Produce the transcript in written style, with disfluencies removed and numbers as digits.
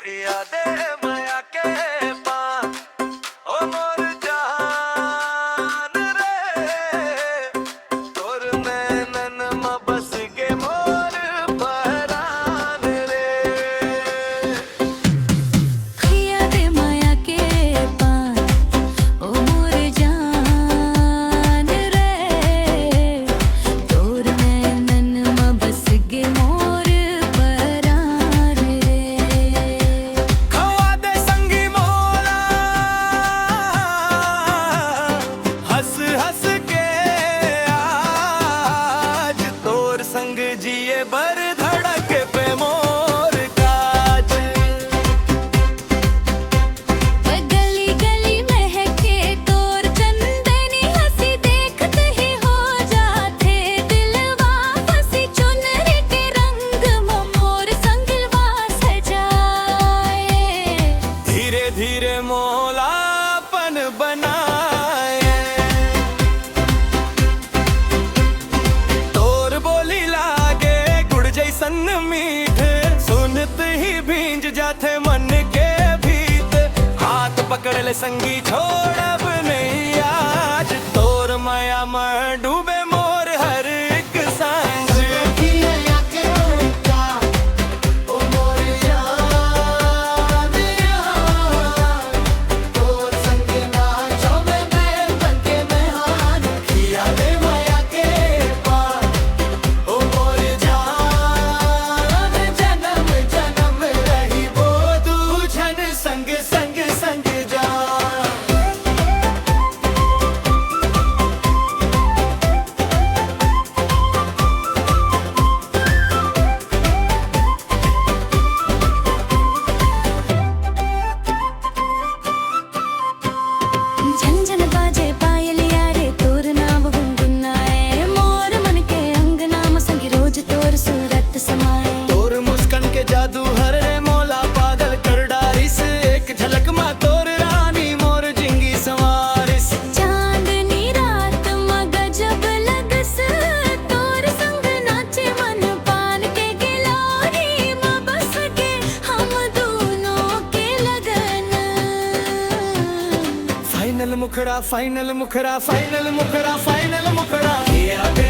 यादें माया के पा ओ मोर जान रे तोर नैनन में बस के मोर परान रे यादें माया के पा ओ मोर जान रे तोर नैनन में बस के मोर परान रे खवा दे संगी मोला हंस हंस के आज तोर संग जिए बर धड़क पे मोर काज गली गली महके तोर चंदनी हंसी देखते ही हो जाते दिलवा फंसी चुनरी के रंग मोर संगवा सजाए धीरे धीरे मोलापन बनाए तोर बोली लागे गुड़ जैसन मीठ सुनत ही भींज जाते मन के भीत हाथ पकड़ ले संगी छोड़ब नहीं आज तोर माया में डूबे मोर हर एक सांझ संग संग संग जा झंझन बाजे पायल यारे तोर नाम गुनगुनाए मोर मन के अंगना में संगी रोज तोर सूरत समाए तोर मुस्कान के जादू हर रे मोला पागल कर डारिस एक झलक मा तोर रानी मोर जिंगी संवारिस चांदनी रात में गजब लगस तोर संग नाचे मन पान के गिलोरी में बस के हम दोनों के लगन फाइनल मुखड़ा फाइनल मुखड़ा फाइनल मुखड़ा फाइनल मुखड़ा ये आगे